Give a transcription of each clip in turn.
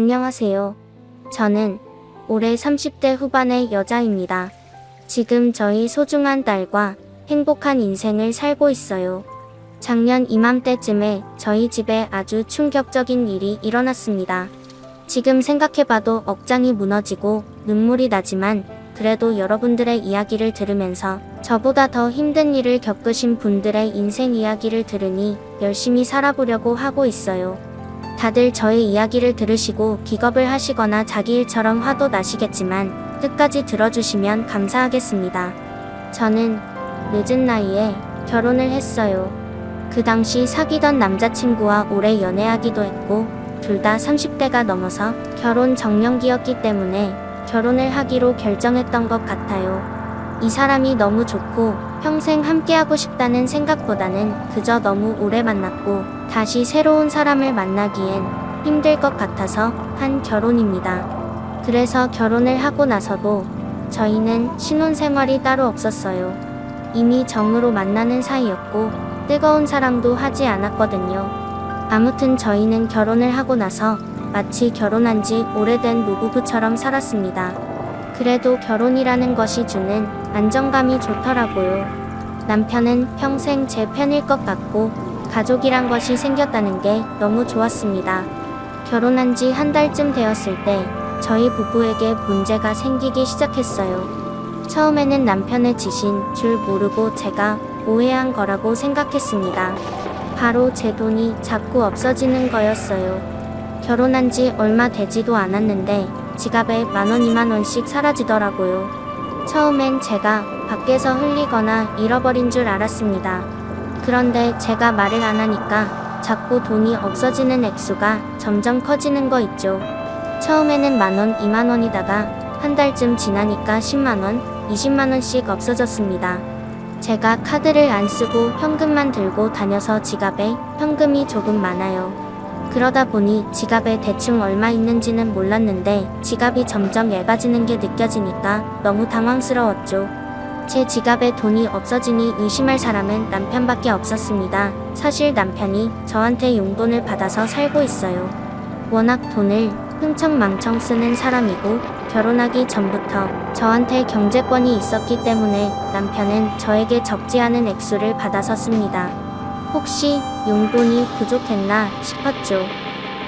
안녕하세요. 저는 올해 30대 후반의 여자입니다. 지금 저희 소중한 딸과 행복한 인생을 살고 있어요. 작년 이맘때쯤에 저희 집에 아주 충격적인 일이 일어났습니다. 지금 생각해봐도 억장이 무너지고 눈물이 나지만 그래도 여러분들의 이야기를 들으면서 저보다 더 힘든 일을 겪으신 분들의 인생 이야기를 들으니 열심히 살아보려고 하고 있어요. 다들 저의 이야기를 들으시고 기겁을 하시거나 자기 일처럼 화도 나시겠지만 끝까지 들어주시면 감사하겠습니다. 저는 늦은 나이에 결혼을 했어요. 그 당시 사귀던 남자친구와 오래 연애하기도 했고 둘 다 30대가 넘어서 결혼 정년기였기 때문에 결혼을 하기로 결정했던 것 같아요. 이 사람이 너무 좋고 평생 함께하고 싶다는 생각보다는 그저 너무 오래 만났고 다시 새로운 사람을 만나기엔 힘들 것 같아서 한 결혼입니다. 그래서 결혼을 하고 나서도 저희는 신혼생활이 따로 없었어요. 이미 정으로 만나는 사이였고 뜨거운 사랑도 하지 않았거든요. 아무튼 저희는 결혼을 하고 나서 마치 결혼한 지 오래된 노부부처럼 살았습니다. 그래도 결혼이라는 것이 주는 안정감이 좋더라고요. 남편은 평생 제 편일 것 같고 가족이란 것이 생겼다는 게 너무 좋았습니다. 결혼한 지 한 달쯤 되었을 때 저희 부부에게 문제가 생기기 시작했어요. 처음에는 남편의 짓인 줄 모르고 제가 오해한 거라고 생각했습니다. 바로 제 돈이 자꾸 없어지는 거였어요. 결혼한 지 얼마 되지도 않았는데 지갑에 10,000원, 20,000원씩 사라지더라고요. 처음엔 제가 밖에서 흘리거나 잃어버린 줄 알았습니다. 그런데 제가 말을 안 하니까 자꾸 돈이 없어지는 액수가 점점 커지는 거 있죠. 처음에는 10,000원, 20,000원이다가 한 달쯤 지나니까 100,000원, 200,000원씩 없어졌습니다. 제가 카드를 안 쓰고 현금만 들고 다녀서 지갑에 현금이 조금 많아요. 그러다 보니 지갑에 대충 얼마 있는지는 몰랐는데 지갑이 점점 얇아지는 게 느껴지니까 너무 당황스러웠죠. 제 지갑에 돈이 없어지니 의심할 사람은 남편밖에 없었습니다. 사실 남편이 저한테 용돈을 받아서 살고 있어요. 워낙 돈을 흥청망청 쓰는 사람이고 결혼하기 전부터 저한테 경제권이 있었기 때문에 남편은 저에게 적지 않은 액수를 받아서 씁니다. 혹시 용돈이 부족했나 싶었죠.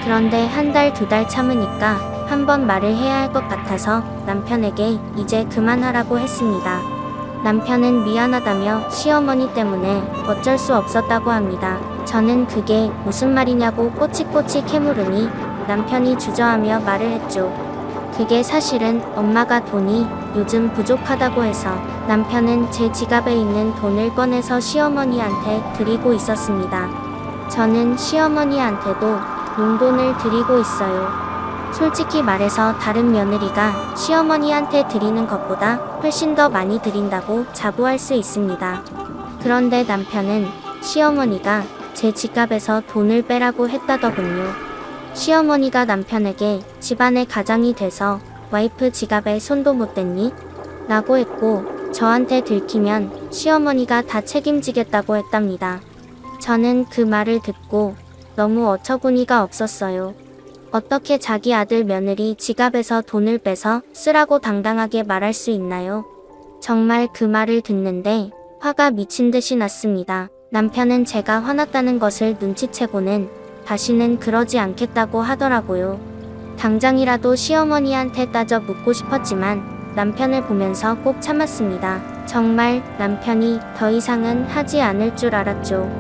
그런데 한 달, 2달 참으니까 한번 말을 해야 할 것 같아서 남편에게 이제 그만하라고 했습니다. 남편은 미안하다며 시어머니 때문에 어쩔 수 없었다고 합니다. 저는 그게 무슨 말이냐고 꼬치꼬치 캐물으니 남편이 주저하며 말을 했죠. 그게 사실은 엄마가 돈이 요즘 부족하다고 해서 남편은 제 지갑에 있는 돈을 꺼내서 시어머니한테 드리고 있었습니다. 저는 시어머니한테도 용돈을 드리고 있어요. 솔직히 말해서 다른 며느리가 시어머니한테 드리는 것보다 훨씬 더 많이 드린다고 자부할 수 있습니다. 그런데 남편은 시어머니가 제 지갑에서 돈을 빼라고 했다더군요. 시어머니가 남편에게 집안의 가장이 돼서 와이프 지갑에 손도 못 댔니? 라고 했고 저한테 들키면 시어머니가 다 책임지겠다고 했답니다. 저는 그 말을 듣고 너무 어처구니가 없었어요. 어떻게 자기 아들 며느리 지갑에서 돈을 빼서 쓰라고 당당하게 말할 수 있나요? 정말 그 말을 듣는데 화가 미친 듯이 났습니다. 남편은 제가 화났다는 것을 눈치채고는 다시는 그러지 않겠다고 하더라고요. 당장이라도 시어머니한테 따져 묻고 싶었지만 남편을 보면서 꼭 참았습니다. 정말 남편이 더 이상은 하지 않을 줄 알았죠.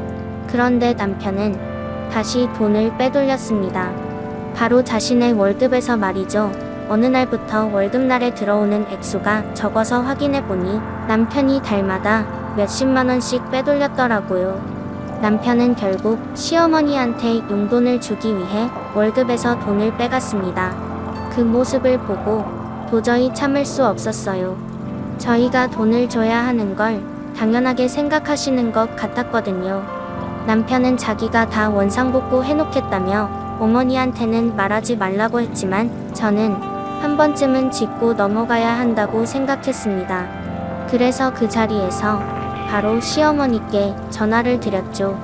그런데 남편은 다시 돈을 빼돌렸습니다. 바로 자신의 월급에서 말이죠. 어느 날부터 월급날에 들어오는 액수가 적어서 확인해보니 남편이 달마다 몇십만 원씩 빼돌렸더라고요. 남편은 결국 시어머니한테 용돈을 주기 위해 월급에서 돈을 빼갔습니다. 그 모습을 보고 도저히 참을 수 없었어요. 저희가 돈을 줘야 하는 걸 당연하게 생각하시는 것 같았거든요. 남편은 자기가 다 원상복구 해놓겠다며 어머니한테는 말하지 말라고 했지만 저는 한 번쯤은 짚고 넘어가야 한다고 생각했습니다. 그래서 그 자리에서 바로 시어머니께 전화를 드렸죠.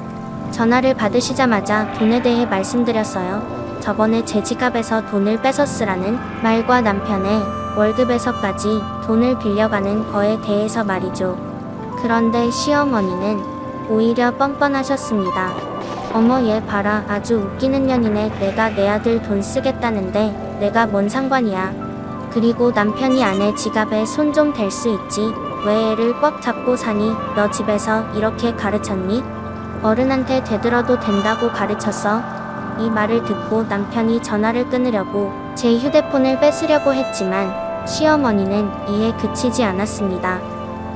전화를 받으시자마자 돈에 대해 말씀드렸어요. 저번에 제 지갑에서 돈을 뺏었으라는 말과 남편의 월급에서까지 돈을 빌려가는 거에 대해서 말이죠. 그런데 시어머니는 오히려 뻔뻔하셨습니다. 어머 얘 봐라 아주 웃기는 년이네. 내가 내 아들 돈 쓰겠다는데 내가 뭔 상관이야. 그리고 남편이 아내 지갑에 손 좀 댈 수 있지 왜 애를 꽉 잡고 사니. 너 집에서 이렇게 가르쳤니? 어른한테 대들어도 된다고 가르쳤어? 이 말을 듣고 남편이 전화를 끊으려고 제 휴대폰을 뺏으려고 했지만 시어머니는 이에 그치지 않았습니다.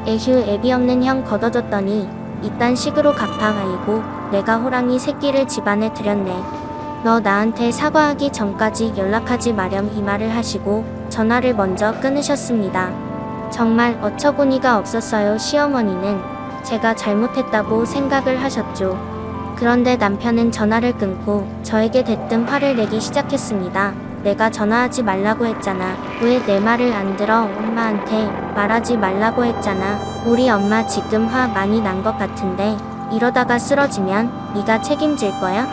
에휴 애비 없는 형 걷어줬더니 이딴 식으로 갚아가이고 내가 호랑이 새끼를 집안에 들였네. 너 나한테 사과하기 전까지 연락하지 마렴. 이 말을 하시고 전화를 먼저 끊으셨습니다. 정말 어처구니가 없었어요. 시어머니는 제가 잘못했다고 생각을 하셨죠. 그런데 남편은 전화를 끊고 저에게 대뜸 화를 내기 시작했습니다. 내가 전화하지 말라고 했잖아. 왜 내 말을 안 들어? 엄마한테 말하지 말라고 했잖아. 우리 엄마 지금 화 많이 난 것 같은데 이러다가 쓰러지면 네가 책임질 거야?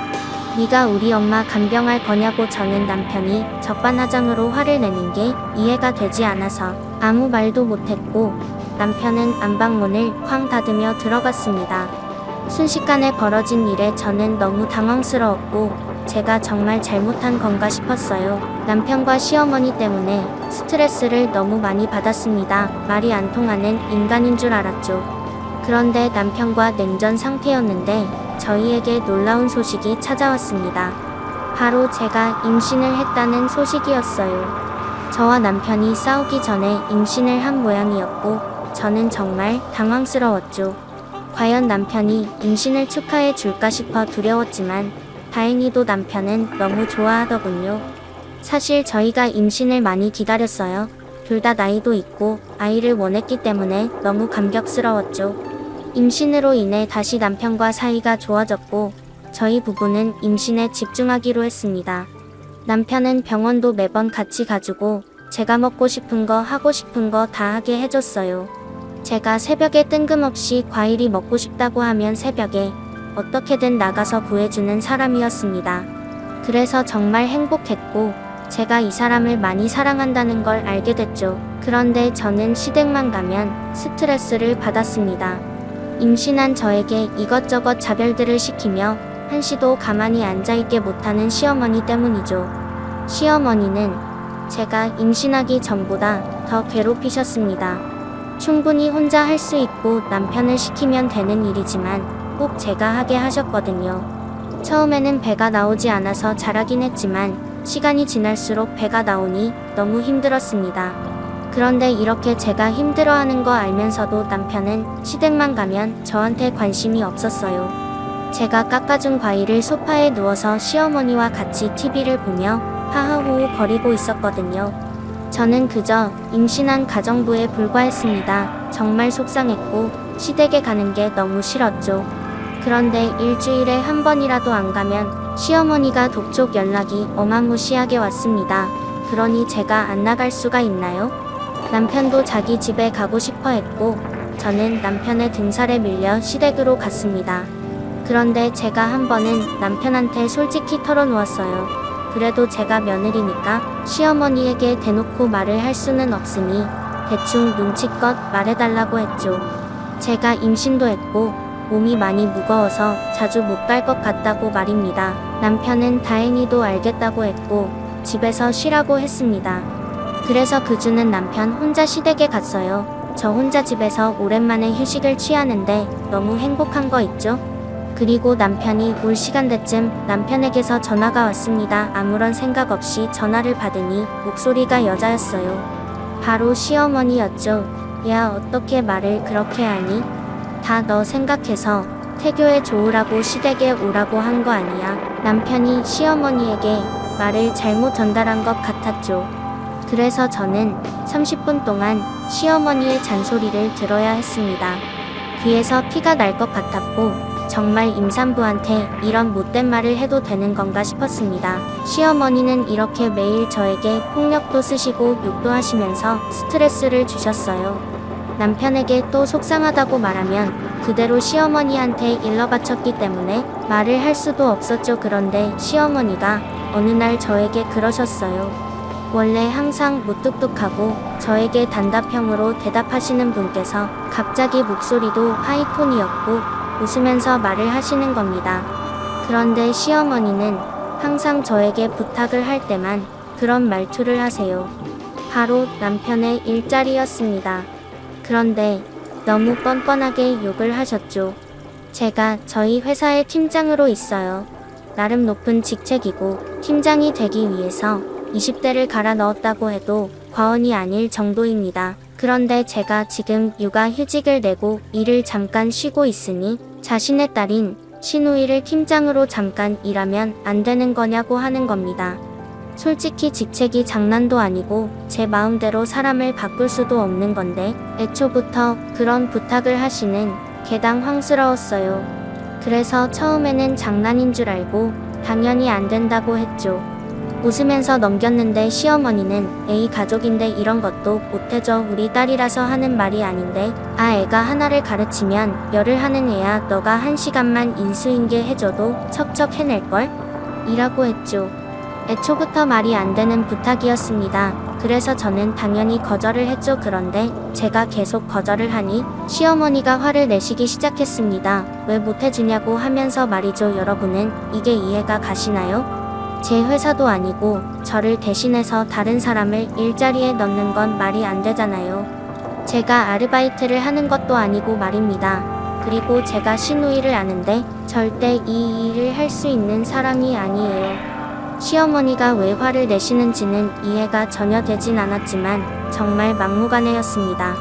네가 우리 엄마 간병할 거냐고. 저는 남편이 적반하장으로 화를 내는 게 이해가 되지 않아서 아무 말도 못했고 남편은 안방문을 쾅 닫으며 들어갔습니다. 순식간에 벌어진 일에 저는 너무 당황스러웠고 제가 정말 잘못한 건가 싶었어요. 남편과 시어머니 때문에 스트레스를 너무 많이 받았습니다. 말이 안 통하는 인간인 줄 알았죠. 그런데 남편과 냉전 상태였는데 저희에게 놀라운 소식이 찾아왔습니다. 바로 제가 임신을 했다는 소식이었어요. 저와 남편이 싸우기 전에 임신을 한 모양이었고 저는 정말 당황스러웠죠. 과연 남편이 임신을 축하해 줄까 싶어 두려웠지만 다행히도 남편은 너무 좋아하더군요. 사실 저희가 임신을 많이 기다렸어요. 둘 다 나이도 있고 아이를 원했기 때문에 너무 감격스러웠죠. 임신으로 인해 다시 남편과 사이가 좋아졌고 저희 부부는 임신에 집중하기로 했습니다. 남편은 병원도 매번 같이 가주고 제가 먹고 싶은 거 하고 싶은 거 다 하게 해줬어요. 제가 새벽에 뜬금없이 과일이 먹고 싶다고 하면 새벽에 어떻게든 나가서 구해주는 사람이었습니다. 그래서 정말 행복했고 제가 이 사람을 많이 사랑한다는 걸 알게 됐죠. 그런데 저는 시댁만 가면 스트레스를 받았습니다. 임신한 저에게 이것저것 자별들을 시키며 한시도 가만히 앉아있게 못하는 시어머니 때문이죠. 시어머니는 제가 임신하기 전보다 더 괴롭히셨습니다. 충분히 혼자 할 수 있고 남편을 시키면 되는 일이지만 꼭 제가 하게 하셨거든요. 처음에는 배가 나오지 않아서 잘하긴 했지만 시간이 지날수록 배가 나오니 너무 힘들었습니다. 그런데 이렇게 제가 힘들어하는 거 알면서도 남편은 시댁만 가면 저한테 관심이 없었어요. 제가 깎아준 과일을 소파에 누워서 시어머니와 같이 TV를 보며 하하호호 거리고 있었거든요. 저는 그저 임신한 가정부에 불과했습니다. 정말 속상했고 시댁에 가는 게 너무 싫었죠. 그런데 일주일에 한 번이라도 안 가면 시어머니가 독촉 연락이 어마무시하게 왔습니다. 그러니 제가 안 나갈 수가 있나요? 남편도 자기 집에 가고 싶어 했고 저는 남편의 등살에 밀려 시댁으로 갔습니다. 그런데 제가 한 번은 남편한테 솔직히 털어놓았어요. 그래도 제가 며느리니까 시어머니에게 대놓고 말을 할 수는 없으니 대충 눈치껏 말해달라고 했죠. 제가 임신도 했고 몸이 많이 무거워서 자주 못 갈 것 같다고 말입니다. 남편은 다행히도 알겠다고 했고 집에서 쉬라고 했습니다. 그래서 그 주는 남편 혼자 시댁에 갔어요. 저 혼자 집에서 오랜만에 휴식을 취하는데 너무 행복한 거 있죠? 그리고 남편이 올 시간대쯤 남편에게서 전화가 왔습니다. 아무런 생각 없이 전화를 받으니 목소리가 여자였어요. 바로 시어머니였죠. 야 어떻게 말을 그렇게 하니? 다 너 생각해서 태교에 좋으라고 시댁에 오라고 한 거 아니야. 남편이 시어머니에게 말을 잘못 전달한 것 같았죠. 그래서 저는 30분 동안 시어머니의 잔소리를 들어야 했습니다. 귀에서 피가 날 것 같았고 정말 임산부한테 이런 못된 말을 해도 되는 건가 싶었습니다. 시어머니는 이렇게 매일 저에게 폭력도 쓰시고 욕도 하시면서 스트레스를 주셨어요. 남편에게 또 속상하다고 말하면 그대로 시어머니한테 일러 바쳤기 때문에 말을 할 수도 없었죠. 그런데 시어머니가 어느 날 저에게 그러셨어요. 원래 항상 무뚝뚝하고 저에게 단답형으로 대답하시는 분께서 갑자기 목소리도 하이톤이었고 웃으면서 말을 하시는 겁니다. 그런데 시어머니는 항상 저에게 부탁을 할 때만 그런 말투를 하세요. 바로 남편의 일자리였습니다. 그런데 너무 뻔뻔하게 욕을 하셨죠. 제가 저희 회사의 팀장으로 있어요. 나름 높은 직책이고 팀장이 되기 위해서 20대를 갈아 넣었다고 해도 과언이 아닐 정도입니다. 그런데 제가 지금 육아휴직을 내고 일을 잠깐 쉬고 있으니 자신의 딸인 시누이를 팀장으로 잠깐 일하면 안 되는 거냐고 하는 겁니다. 솔직히 직책이 장난도 아니고 제 마음대로 사람을 바꿀 수도 없는 건데 애초부터 그런 부탁을 하시는 개당 황스러웠어요. 그래서 처음에는 장난인 줄 알고 당연히 안 된다고 했죠. 웃으면서 넘겼는데 시어머니는 에이 가족인데 이런 것도 못해줘 우리 딸이라서 하는 말이 아닌데 애가 하나를 가르치면 열을 하는 애야 너가 1시간만 인수인계 해줘도 척척 해낼걸? 이라고 했죠. 애초부터 말이 안 되는 부탁이었습니다. 그래서 저는 당연히 거절을 했죠. 그런데 제가 계속 거절을 하니 시어머니가 화를 내시기 시작했습니다. 왜 못해주냐고 하면서 말이죠. 여러분은 이게 이해가 가시나요? 제 회사도 아니고 저를 대신해서 다른 사람을 일자리에 넣는 건 말이 안 되잖아요. 제가 아르바이트를 하는 것도 아니고 말입니다. 그리고 제가 시누이를 아는데 절대 이 일을 할 수 있는 사람이 아니에요. 시어머니가 왜 화를 내시는지는 이해가 전혀 되진 않았지만 정말 막무가내였습니다.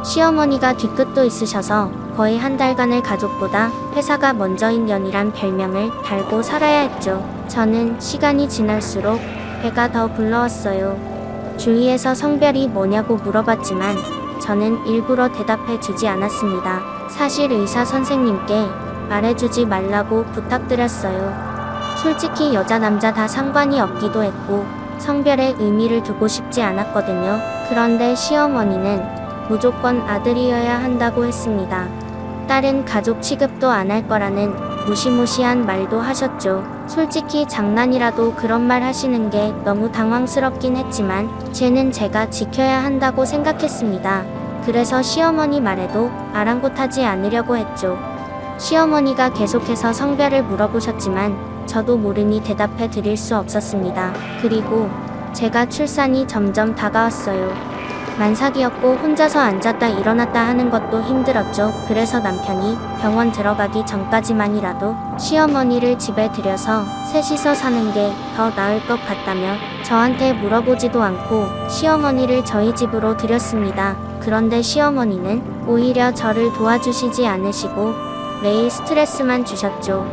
시어머니가 뒤끝도 있으셔서 거의 한 달간을 가족보다 회사가 먼저인 년이란 별명을 달고 살아야 했죠. 저는 시간이 지날수록 배가 더 불러왔어요. 주위에서 성별이 뭐냐고 물어봤지만 저는 일부러 대답해 주지 않았습니다. 사실 의사 선생님께 말해주지 말라고 부탁드렸어요. 솔직히 여자 남자 다 상관이 없기도 했고 성별에 의미를 두고 싶지 않았거든요. 그런데 시어머니는 무조건 아들이어야 한다고 했습니다. 딸은 가족 취급도 안 할 거라는 무시무시한 말도 하셨죠. 솔직히 장난이라도 그런 말 하시는 게 너무 당황스럽긴 했지만 쟤는 제가 지켜야 한다고 생각했습니다. 그래서 시어머니 말에도 아랑곳하지 않으려고 했죠. 시어머니가 계속해서 성별을 물어보셨지만 저도 모르니 대답해 드릴 수 없었습니다. 그리고 제가 출산이 점점 다가왔어요. 만삭이었고 혼자서 앉았다 일어났다 하는 것도 힘들었죠. 그래서 남편이 병원 들어가기 전까지만이라도 시어머니를 집에 들여서 셋이서 사는 게 더 나을 것 같다며 저한테 물어보지도 않고 시어머니를 저희 집으로 들였습니다. 그런데 시어머니는 오히려 저를 도와주시지 않으시고 매일 스트레스만 주셨죠.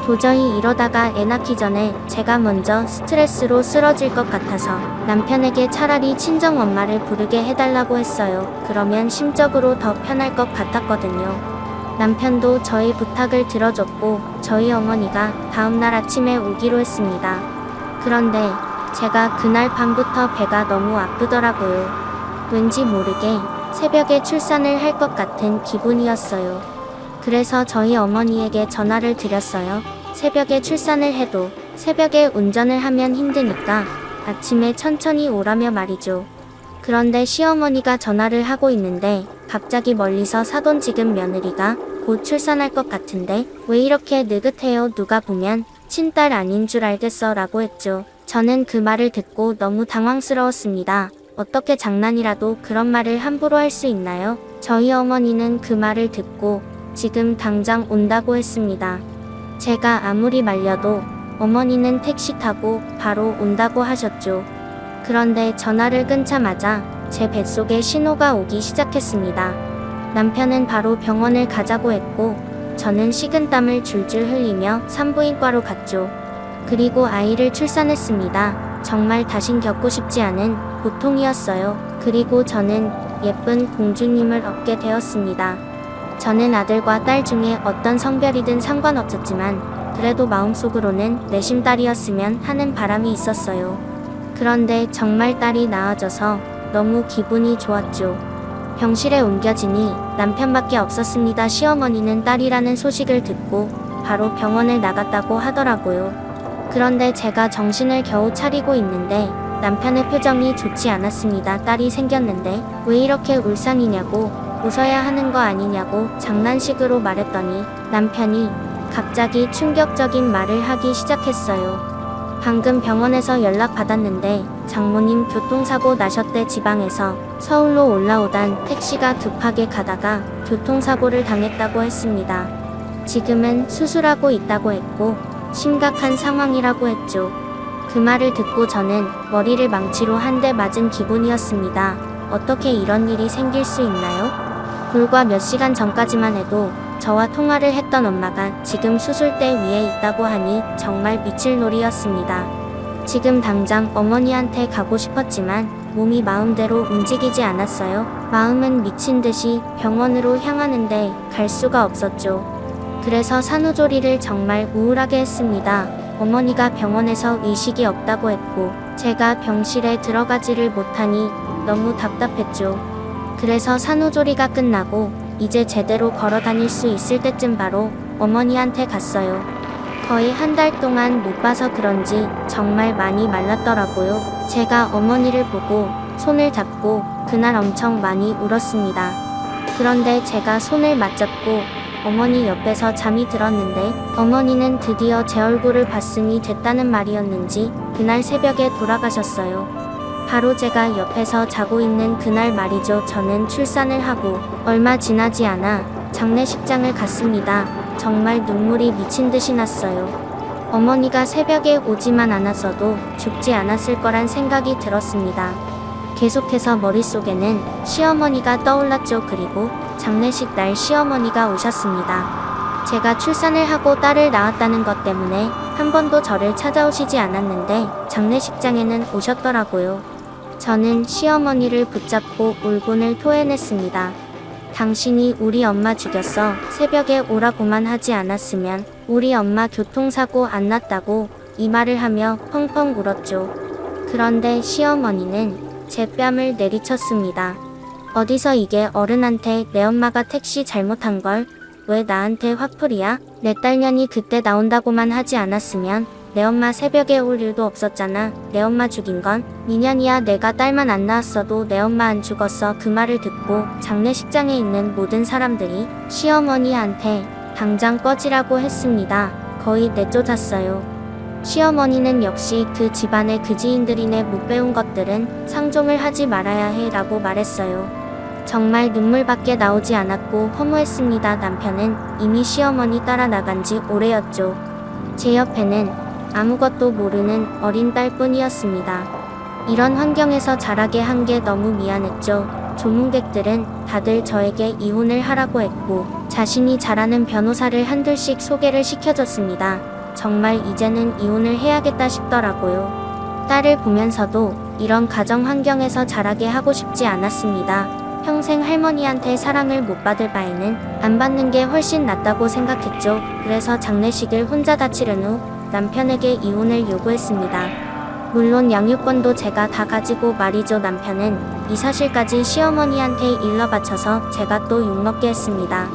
도저히 이러다가 애 낳기 전에 제가 먼저 스트레스로 쓰러질 것 같아서 남편에게 차라리 친정엄마를 부르게 해달라고 했어요. 그러면 심적으로 더 편할 것 같았거든요. 남편도 저희 부탁을 들어줬고 저희 어머니가 다음날 아침에 오기로 했습니다. 그런데 제가 그날 밤부터 배가 너무 아프더라고요. 왠지 모르게 새벽에 출산을 할 것 같은 기분이었어요. 그래서 저희 어머니에게 전화를 드렸어요. 새벽에 출산을 해도 새벽에 운전을 하면 힘드니까 아침에 천천히 오라며 말이죠. 그런데 시어머니가 전화를 하고 있는데 갑자기 멀리서 사돈 지금 며느리가 곧 출산할 것 같은데 왜 이렇게 느긋해요? 누가 보면 친딸 아닌 줄 알겠어 라고 했죠. 저는 그 말을 듣고 너무 당황스러웠습니다. 어떻게 장난이라도 그런 말을 함부로 할 수 있나요? 저희 어머니는 그 말을 듣고 지금 당장 온다고 했습니다. 제가 아무리 말려도 어머니는 택시 타고 바로 온다고 하셨죠. 그런데 전화를 끊자마자 제 뱃속에 신호가 오기 시작했습니다. 남편은 바로 병원을 가자고 했고 저는 식은땀을 줄줄 흘리며 산부인과로 갔죠. 그리고 아이를 출산했습니다. 정말 다신 겪고 싶지 않은 고통이었어요. 그리고 저는 예쁜 공주님을 얻게 되었습니다. 저는 아들과 딸 중에 어떤 성별이든 상관없었지만 그래도 마음속으로는 내심 딸이었으면 하는 바람이 있었어요. 그런데 정말 딸이 나아져서 너무 기분이 좋았죠. 병실에 옮겨지니 남편밖에 없었습니다. 시어머니는 딸이라는 소식을 듣고 바로 병원을 나갔다고 하더라고요. 그런데 제가 정신을 겨우 차리고 있는데 남편의 표정이 좋지 않았습니다. 딸이 생겼는데 왜 이렇게 울상이냐고, 웃어야 하는 거 아니냐고 장난식으로 말했더니 남편이 갑자기 충격적인 말을 하기 시작했어요. 방금 병원에서 연락 받았는데 장모님 교통사고 나셨대. 지방에서 서울로 올라오던 택시가 급하게 가다가 교통사고를 당했다고 했습니다. 지금은 수술하고 있다고 했고 심각한 상황이라고 했죠. 그 말을 듣고 저는 머리를 망치로 한 대 맞은 기분이었습니다. 어떻게 이런 일이 생길 수 있나요? 불과 몇 시간 전까지만 해도 저와 통화를 했던 엄마가 지금 수술대 위에 있다고 하니 정말 미칠 놀이였습니다. 지금 당장 어머니한테 가고 싶었지만 몸이 마음대로 움직이지 않았어요. 마음은 미친 듯이 병원으로 향하는데 갈 수가 없었죠. 그래서 산후조리를 정말 우울하게 했습니다. 어머니가 병원에서 의식이 없다고 했고 제가 병실에 들어가지를 못하니 너무 답답했죠. 그래서 산후조리가 끝나고 이제 제대로 걸어 다닐 수 있을 때쯤 바로 어머니한테 갔어요. 거의 한 달 동안 못 봐서 그런지 정말 많이 말랐더라고요. 제가 어머니를 보고 손을 잡고 그날 엄청 많이 울었습니다. 그런데 제가 손을 맞잡고 어머니 옆에서 잠이 들었는데 어머니는 드디어 제 얼굴을 봤으니 됐다는 말이었는지 그날 새벽에 돌아가셨어요. 바로 제가 옆에서 자고 있는 그날 말이죠. 저는 출산을 하고 얼마 지나지 않아 장례식장을 갔습니다. 정말 눈물이 미친 듯이 났어요. 어머니가 새벽에 오지만 않았어도 죽지 않았을 거란 생각이 들었습니다. 계속해서 머릿속에는 시어머니가 떠올랐죠. 그리고 장례식 날 시어머니가 오셨습니다. 제가 출산을 하고 딸을 낳았다는 것 때문에 한 번도 저를 찾아오시지 않았는데 장례식장에는 오셨더라고요. 저는 시어머니를 붙잡고 울분을 토해냈습니다. 당신이 우리 엄마 죽였어. 새벽에 오라고만 하지 않았으면 우리 엄마 교통사고 안 났다고 이 말을 하며 펑펑 울었죠. 그런데 시어머니는 제 뺨을 내리쳤습니다. 어디서 이게 어른한테 내 엄마가 택시 잘못한 걸 왜 나한테 화풀이야? 내 딸년이 그때 나온다고만 하지 않았으면 내 엄마 새벽에 올 일도 없었잖아. 내 엄마 죽인 건 니년이야. 내가 딸만 안 낳았어도 내 엄마 안 죽었어. 그 말을 듣고 장례식장에 있는 모든 사람들이 시어머니한테 당장 꺼지라고 했습니다. 거의 내쫓았어요. 시어머니는 역시 그 집안의 그지인들이네. 못 배운 것들은 상종을 하지 말아야 해 라고 말했어요. 정말 눈물밖에 나오지 않았고 허무했습니다. 남편은 이미 시어머니 따라 나간 지 오래였죠. 제 옆에는 아무것도 모르는 어린 딸뿐이었습니다. 이런 환경에서 자라게 한 게 너무 미안했죠. 조문객들은 다들 저에게 이혼을 하라고 했고 자신이 잘 아는 변호사를 한둘씩 소개를 시켜줬습니다. 정말 이제는 이혼을 해야겠다 싶더라고요. 딸을 보면서도 이런 가정 환경에서 자라게 하고 싶지 않았습니다. 평생 할머니한테 사랑을 못 받을 바에는 안 받는 게 훨씬 낫다고 생각했죠. 그래서 장례식을 혼자 다 치른 후 남편에게 이혼을 요구했습니다. 물론 양육권도 제가 다 가지고 말이죠. 남편은 이 사실까지 시어머니한테 일러 바쳐서 제가 또 욕먹게 했습니다.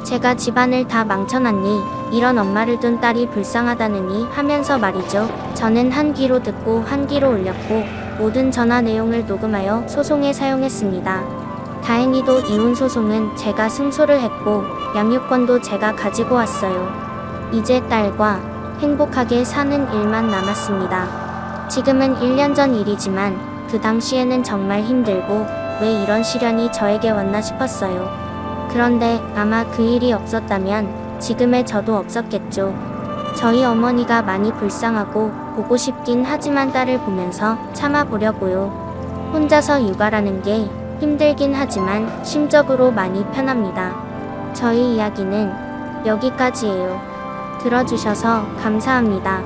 제가 집안을 다 망쳐놨니? 이런 엄마를 둔 딸이 불쌍하다느니 하면서 말이죠. 저는 한 귀로 듣고 한 귀로 올렸고 모든 전화 내용을 녹음하여 소송에 사용했습니다. 다행히도 이혼 소송은 제가 승소를 했고 양육권도 제가 가지고 왔어요. 이제 딸과 행복하게 사는 일만 남았습니다. 지금은 1년 전 일이지만 그 당시에는 정말 힘들고 왜 이런 시련이 저에게 왔나 싶었어요. 그런데 아마 그 일이 없었다면 지금의 저도 없었겠죠. 저희 어머니가 많이 불쌍하고 보고 싶긴 하지만 딸을 보면서 참아보려고요. 혼자서 육아라는 게 힘들긴 하지만 심적으로 많이 편합니다. 저희 이야기는 여기까지예요. 들어주셔서 감사합니다.